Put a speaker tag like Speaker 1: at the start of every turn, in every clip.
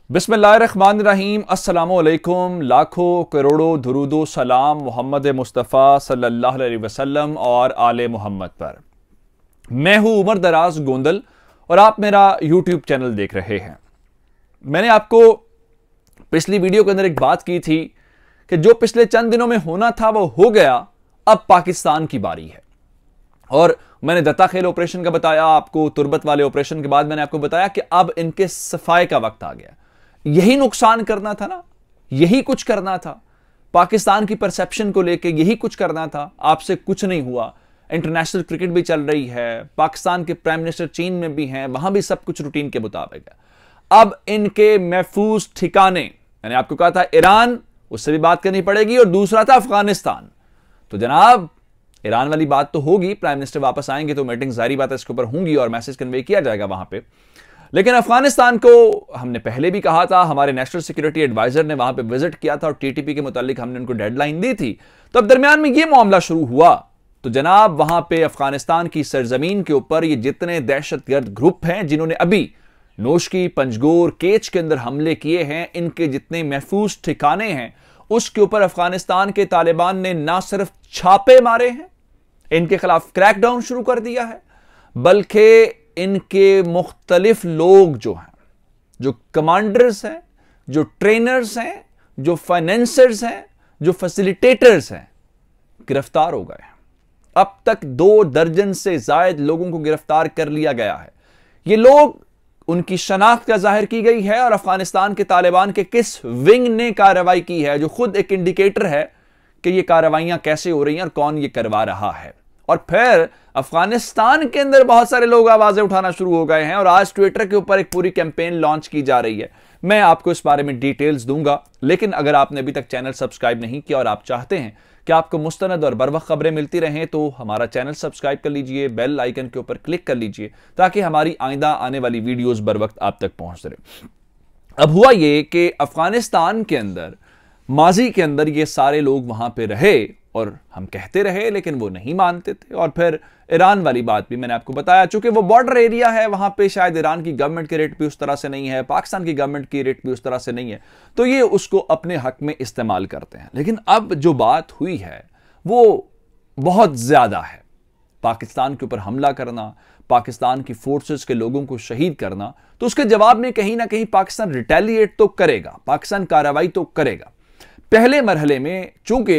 Speaker 1: बिस्मिल्लाहिर्रहमानिर्रहीम अस्सलामुअलैकुम। लाखों करोड़ों दुरूदो सलाम मोहम्मद मुस्तफ़ा सल्लल्लाहु अलैहि वसल्लम और आले मोहम्मद पर। मैं हूं उमर दराज गोंदल और आप मेरा यूट्यूब चैनल देख रहे हैं। मैंने आपको पिछली वीडियो के अंदर एक बात की थी कि जो पिछले चंद दिनों में होना था वो हो गया, अब पाकिस्तान की बारी है। और मैंने दत्ता खेल ऑपरेशन का बताया आपको, तुर्बत वाले ऑपरेशन के बाद मैंने आपको बताया कि अब इनके सफाई का वक्त आ गया। यही नुकसान करना था ना, यही कुछ करना था, पाकिस्तान की परसेप्शन को लेके यही कुछ करना था। आपसे कुछ नहीं हुआ। इंटरनेशनल क्रिकेट भी चल रही है, पाकिस्तान के प्राइम मिनिस्टर चीन में भी हैं, वहां भी सब कुछ रूटीन के मुताबिक है। अब इनके महफूज ठिकाने, मैंने आपको कहा था ईरान, उससे भी बात करनी पड़ेगी, और दूसरा था अफगानिस्तान। तो जनाब ईरान वाली बात तो होगी, प्राइम मिनिस्टर वापस आएंगे तो मीटिंग जारी बात है इसके ऊपर होंगी और मैसेज कन्वे किया जाएगा वहां पे। लेकिन अफगानिस्तान को हमने पहले भी कहा था, हमारे नेशनल सिक्योरिटी एडवाइजर ने वहां पे विजिट किया था और टीटीपी के मुतालिक हमने उनको डेडलाइन दी थी। तो अब दरमियान में ये मामला शुरू हुआ तो जनाब वहां पे अफगानिस्तान की सरजमीन के ऊपर ये जितने दहशतगर्द ग्रुप हैं जिन्होंने अभी नोशकी, पंजगोर, केच के अंदर हमले किए हैं, इनके जितने महफूज ठिकाने हैं उसके ऊपर अफगानिस्तान के तालिबान ने ना सिर्फ छापे मारे हैं, इनके खिलाफ क्रैकडाउन शुरू कर दिया है, बल्कि इनके मुख्तलिफ लोग जो हैं, जो कमांडर्स हैं, जो ट्रेनर्स हैं, जो फाइनेंसर्स हैं, जो फैसिलिटेटर्स हैं, गिरफ्तार हो गए हैं। अब तक 2 दर्जन से ज्यादा लोगों को गिरफ्तार कर लिया गया है। ये लोग, उनकी शनाख्त का जाहिर की गई है और अफगानिस्तान के तालिबान के किस विंग ने कार्रवाई की है, जो खुद एक इंडिकेटर है कि ये कार्रवाइयां कैसे हो रही हैं और कौन ये करवा रहा है। और फिर अफगानिस्तान के अंदर बहुत सारे लोग आवाजें उठाना शुरू हो गए हैं और आज ट्विटर के ऊपर एक पूरी कैंपेन लॉन्च की जा रही है। मैं आपको इस बारे में डिटेल्स दूंगा, लेकिन अगर आपने अभी तक चैनल सब्सक्राइब नहीं किया और आप चाहते हैं कि आपको मुस्तनद और बरवक्त खबरें मिलती रहें तो हमारा चैनल सब्सक्राइब कर लीजिए, बेल आइकन के ऊपर क्लिक कर लीजिए ताकि हमारी आइंदा आने वाली वीडियोस बर वक्त आप तक पहुंच रहे। अब हुआ ये कि अफगानिस्तान के अंदर माजी के अंदर ये सारे लोग वहां पे रहे और हम कहते रहे लेकिन वो नहीं मानते थे। और फिर ईरान वाली बात भी मैंने आपको बताया, चूंकि वो बॉर्डर एरिया है, वहां पे शायद ईरान की गवर्नमेंट की रेट भी उस तरह से नहीं है, पाकिस्तान की गवर्नमेंट की रेट भी उस तरह से नहीं है, तो ये उसको अपने हक में इस्तेमाल करते हैं। लेकिन अब जो बात हुई है वो बहुत ज्यादा है। पाकिस्तान के ऊपर हमला करना, पाकिस्तान की फोर्सेस के लोगों को शहीद करना, तो उसके जवाब में कहीं ना कहीं पाकिस्तान रिटेलिएट तो करेगा, पाकिस्तान कार्रवाई तो करेगा। पहले मरहले में चूंकि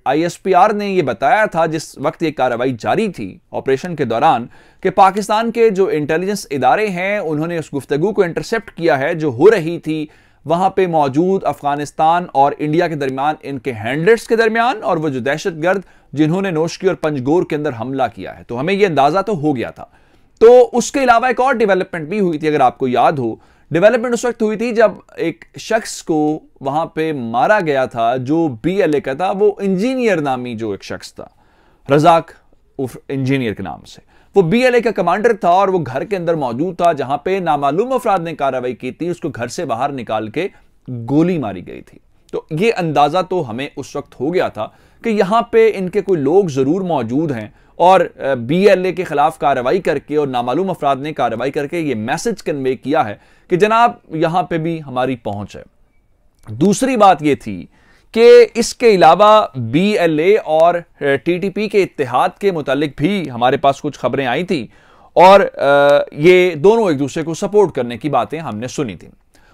Speaker 1: आईएसपीआर ने यह बताया था जिस वक्त ये कार्रवाई जारी थी ऑपरेशन के दौरान कि पाकिस्तान के जो इंटेलिजेंस इदारे हैं उन्होंने उस गुफ्तगू को इंटरसेप्ट किया है जो हो रही थी वहां पे मौजूद अफगानिस्तान और इंडिया के दरमियान, इनके हैंडलर्स के दरमियान, और वो जो दहशतगर्द जिन्होंने नोशकी और पंजगोर के अंदर हमला किया है। तो हमें यह अंदाजा तो हो गया था। तो उसके अलावा एक और डेवलपमेंट भी हुई थी, अगर आपको याद हो। डेवलपमेंट उस वक्त हुई थी जब एक शख्स को वहां पे मारा गया था जो बीएलए का था, वो इंजीनियर नामी जो एक शख्स था, रजाक उर्फ इंजीनियर के नाम से, वो बीएलए का कमांडर था और वो घर के अंदर मौजूद था जहां पे नामालूम अफराद ने कार्रवाई की थी, उसको घर से बाहर निकाल के गोली मारी गई थी। तो ये अंदाजा तो हमें उस वक्त हो गया था कि यहां पे इनके कोई लोग जरूर मौजूद हैं और बीएलए के खिलाफ कार्रवाई करके और नामालूम अफराद ने कार्रवाई करके ये मैसेज कन्वे किया है कि जनाब यहां पे भी हमारी पहुंच है। दूसरी बात ये थी कि इसके अलावा बीएलए और टीटीपी के इत्तेहाद के मुतालिक भी हमारे पास कुछ खबरें आई थी और ये दोनों एक दूसरे को सपोर्ट करने की बातें हमने सुनी थी।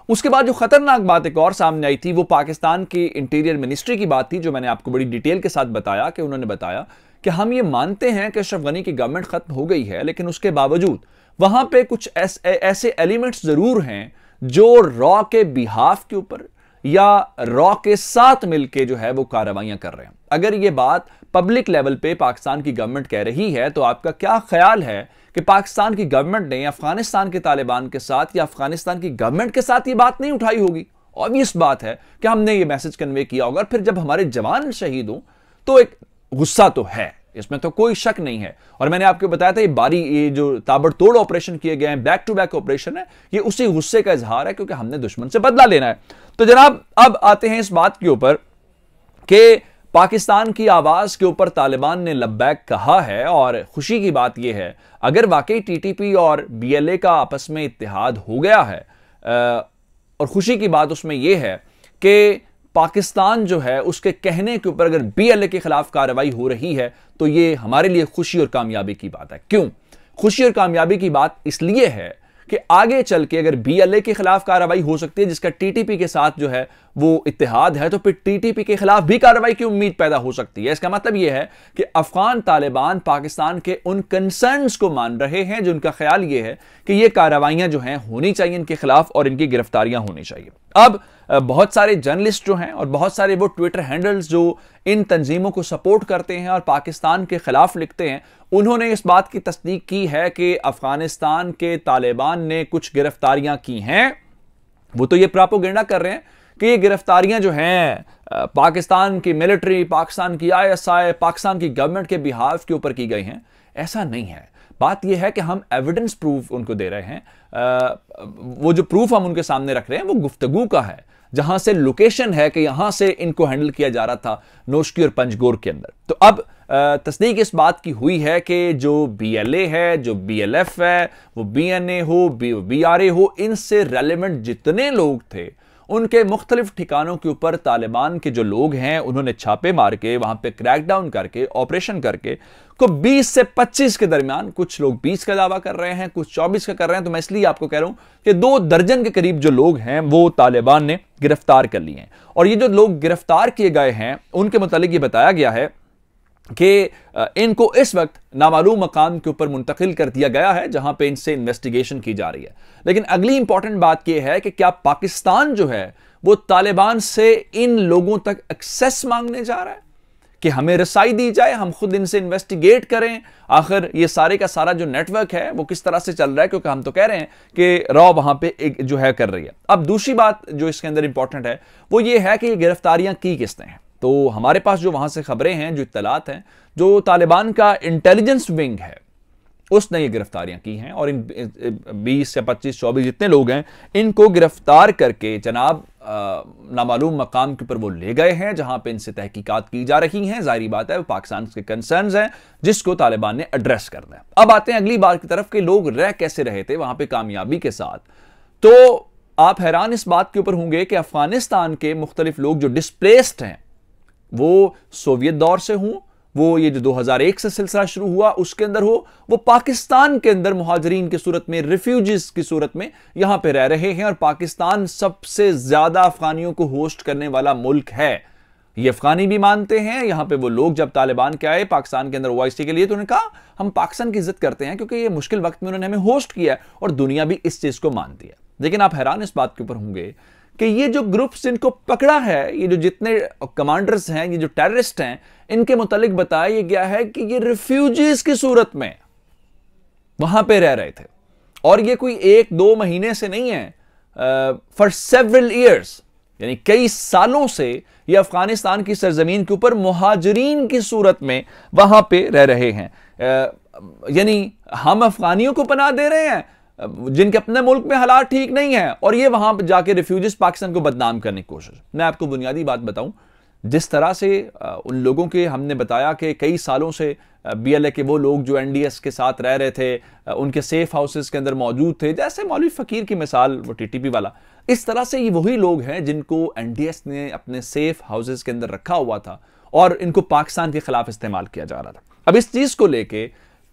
Speaker 1: उसके बाद जो खतरनाक बात एक और सामने आई थी वो पाकिस्तान की इंटीरियर मिनिस्ट्री की बात थी, जो मैंने आपको बड़ी डिटेल के साथ बताया कि उन्होंने बताया कि हम ये मानते हैं कि अशरफ गनी की गवर्नमेंट खत्म हो गई है, लेकिन उसके बावजूद वहां पे कुछ ऐसे एलिमेंट्स जरूर हैं जो रॉ के बिहाफ के ऊपर या रॉ के साथ मिलके जो है वो कार्रवाइयां कर रहे हैं। अगर ये बात पब्लिक लेवल पे पाकिस्तान की गवर्नमेंट कह रही है तो आपका क्या ख्याल है कि पाकिस्तान की गवर्नमेंट ने अफगानिस्तान के तालिबान के साथ या अफगानिस्तान की गवर्नमेंट के साथ ये बात नहीं उठाई होगी? ऑब्वियस बात है कि हमने ये मैसेज कन्वे किया होगा। फिर जब हमारे जवान शहीद हों तो एक गुस्सा तो है, इसमें तो कोई शक नहीं है। और मैंने आपको बताया था ये जो ताबड़तोड़ ऑपरेशन किए गए हैं, बैक टू बैक ऑपरेशन है, ये उसी गुस्से का इजहार है क्योंकि हमने दुश्मन से बदला लेना है। तो जनाब अब आते हैं इस बात के ऊपर कि पाकिस्तान की आवाज के ऊपर तालिबान ने लब्बैक कहा है और खुशी की बात यह है अगर वाकई टीटीपी और बीएलए का आपस में इत्तेहाद हो गया है और खुशी की बात उसमें यह है कि पाकिस्तान जो है उसके कहने के ऊपर अगर बीएलए के खिलाफ कार्रवाई हो रही है तो ये हमारे लिए खुशी और कामयाबी की बात है। क्यों खुशी और कामयाबी की बात? इसलिए है कि आगे चल के अगर बीएलए के खिलाफ कार्रवाई हो सकती है, जिसका टीटीपी के साथ जो है वो इत्तेहाद है, तो फिर टीटीपी के खिलाफ भी कार्रवाई की उम्मीद पैदा हो सकती है। इसका मतलब यह है कि अफगान तालिबान पाकिस्तान के उन कंसर्न्स को मान रहे हैं जो उनका ख्याल यह है कि ये कार्रवाइयां जो हैं होनी चाहिए इनके खिलाफ और इनकी गिरफ्तारियां होनी चाहिए। अब बहुत सारे जर्नलिस्ट जो हैं और बहुत सारे वो ट्विटर हैंडल्स जो इन तंजीमों को सपोर्ट करते हैं और पाकिस्तान के खिलाफ लिखते हैं, उन्होंने इस बात की तस्दीक की है कि अफगानिस्तान के तालिबान ने कुछ गिरफ्तारियां की हैं। वो तो ये प्रोपेगेंडा कर रहे हैं कि ये गिरफ्तारियां जो हैं पाकिस्तान की मिलिट्री, पाकिस्तान की आईएसआई, पाकिस्तान की गवर्नमेंट के बिहाफ के ऊपर की गई हैं। ऐसा नहीं है। बात यह है कि हम एविडेंस प्रूफ उनको दे रहे हैं। वो जो प्रूफ हम उनके सामने रख रहे हैं वो गुफ्तगू का है, जहां से लोकेशन है कि यहां से इनको हैंडल किया जा रहा था नोशकी और पंजगोर के अंदर। तो अब तस्दीक इस बात की हुई है कि जो बीएलए है, जो बीएलएफ है, वो बीएनए हो, बीआरए हो, इनसे रेलेवेंट जितने लोग थे उनके मुख्तलिफ ठिकानों के ऊपर तालिबान के जो लोग हैं उन्होंने छापे मार के वहां पे क्रैकडाउन करके ऑपरेशन करके को 20 से 25 के दरमियान, कुछ लोग 20 का दावा कर रहे हैं, कुछ 24 का कर रहे हैं, तो मैं इसलिए आपको कह रहा हूं कि 2 दर्जन के करीब जो लोग हैं वो तालिबान ने गिरफ्तार कर लिए हैं। और ये जो लोग गिरफ्तार किए गए हैं उनके मुतालिक ये बताया गया है कि इनको इस वक्त नामालूम मकाम के ऊपर मुंतकिल कर दिया गया है जहां पे इनसे इन्वेस्टिगेशन की जा रही है। लेकिन अगली इंपॉर्टेंट बात यह है कि क्या पाकिस्तान जो है वो तालिबान से इन लोगों तक एक्सेस मांगने जा रहा है कि हमें रसाई दी जाए, हम खुद इनसे इन्वेस्टिगेट करें, आखिर ये सारे का सारा जो नेटवर्क है वो किस तरह से चल रहा है, क्योंकि हम तो कह रहे हैं कि रॉ वहां पे एक जो है कर रही है। अब दूसरी बात जो इसके अंदर इंपॉर्टेंट है वो ये है कि ये गिरफ्तारियां की किसने हैं। तो हमारे पास जो वहां से खबरें हैं, जो इत्तलात हैं, जो तालिबान का इंटेलिजेंस विंग है उसने ये गिरफ्तारियां की हैं और इन 20 या 25, 24 जितने लोग हैं इनको गिरफ्तार करके जनाब नामालूम मकाम के ऊपर वो ले गए हैं जहां पे इनसे तहकीकात की जा रही हैं। जाहिर बात है वो पाकिस्तान के कंसर्न्स हैं जिसको तालिबान ने एड्रेस करना है। अब आते हैं अगली बात की तरफ कि लोग रह कैसे रहे थे वहां पे कामयाबी के साथ। तो आप हैरान इस बात के ऊपर होंगे कि अफगानिस्तान के मुख्तलिफ लोग जो डिस्प्लेस्ड हैं, वो सोवियत दौर से हों, वो ये जो 2001 से सिलसिला शुरू हुआ उसके अंदर हो, वो पाकिस्तान के अंदर मुहाजिरीन की सूरत में, रिफ्यूजीज की सूरत में यहां पे रह रहे हैं। और पाकिस्तान सबसे ज्यादा अफगानियों को होस्ट करने वाला मुल्क है, ये अफगानी भी मानते हैं। यहां पे वो लोग जब तालिबान के आए पाकिस्तान के अंदर ओआईसी के लिए, तो उन्होंने कहा हम पाकिस्तान की इज्जत करते हैं क्योंकि ये मुश्किल वक्त में उन्होंने हमें होस्ट किया है और दुनिया भी इस चीज को मानती है। लेकिन आप हैरान इस बात के ऊपर होंगे कि ये जो ग्रुप्स इनको पकड़ा है, ये जो जितने कमांडर्स हैं, ये जो टेररिस्ट हैं, इनके मुतालिक बताया गया है कि ये रिफ्यूजीज की सूरत में वहां पे रह रहे थे और ये कोई 1-2 महीने से नहीं है, फॉर सेवरल ईयर्स, यानी कई सालों से ये अफगानिस्तान की सरजमीन के ऊपर मुहाजिरीन की सूरत में वहां पे रह रहे हैं। यानी हम अफगानियों को पनाह दे रहे हैं जिनके अपने मुल्क में हालात ठीक नहीं है और ये वहां पर जाके रिफ्यूजीज पाकिस्तान को बदनाम करने की कोशिश। मैं आपको बुनियादी बात बताऊं, जिस तरह से उन लोगों के हमने बताया कि कई सालों से बीएलए के वो लोग जो एनडीएस के साथ रह रहे थे उनके सेफ हाउसेस के अंदर मौजूद थे, जैसे मौलवी फकीर की मिसाल वो टीटीपी वाला, इस तरह से ये वही लोग हैं जिनको एनडीएस ने अपने सेफ हाउसेस के अंदर रखा हुआ था और इनको पाकिस्तान के खिलाफ इस्तेमाल किया जा रहा था। अब इस चीज को लेके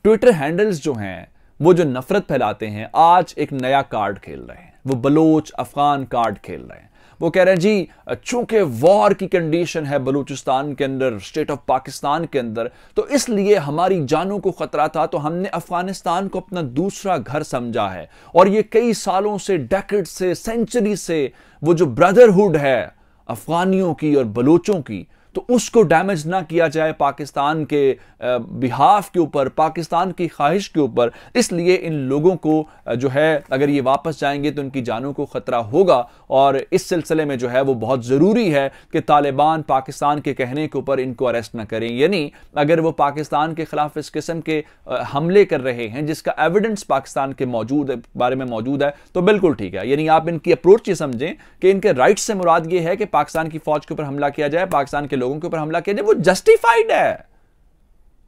Speaker 1: ट्विटर हैंडल्स जो हैं वो जो नफरत फैलाते हैं, आज एक नया कार्ड खेल रहे हैं, वो बलोच अफगान कार्ड खेल रहे हैं। वो कह रहे हैं जी चूंकि वॉर की कंडीशन है बलूचिस्तान के अंदर, स्टेट ऑफ पाकिस्तान के अंदर, तो इसलिए हमारी जानों को खतरा था तो हमने अफगानिस्तान को अपना दूसरा घर समझा है और ये कई सालों से, डेकेड से, सेंचुरी से वो जो ब्रदरहुड है अफगानियों की और बलोचों की, तो उसको डैमेज ना किया जाए पाकिस्तान के बिहाफ के ऊपर, पाकिस्तान की ख्वाहिश के ऊपर। इसलिए इन लोगों को जो है अगर ये वापस जाएंगे तो उनकी जानों को खतरा होगा और इस सिलसिले में जो है वो बहुत ज़रूरी है कि तालिबान पाकिस्तान के कहने के ऊपर इनको अरेस्ट ना करें। यानी अगर वो पाकिस्तान के खिलाफ इस किस्म के हमले कर रहे हैं जिसका एविडेंस पाकिस्तान के बारे में मौजूद है तो बिल्कुल ठीक है। यानी आप इनकी अप्रोच ये समझें कि इनके राइट से मुराद ये है कि पाकिस्तान की फौज के ऊपर हमला किया जाए, पाकिस्तान के लोगों के ऊपर हमला किया जाए, वो जस्टिफाइड है।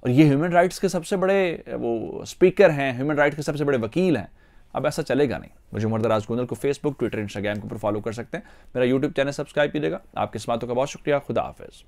Speaker 1: और ये ह्यूमन राइट्स के सबसे बड़े वो स्पीकर हैं, ह्यूमन राइट्स के सबसे बड़े वकील हैं। अब ऐसा चलेगा नहीं। मुझे उमर दराज गोंदल को फेसबुक, ट्विटर, इंस्टाग्राम के ऊपर फॉलो कर सकते हैं। मेरा यूट्यूब चैनल सब्सक्राइब कीजिएगा। आपकी इस बातों का बहुत शुक्रिया। खुदा हाफिज।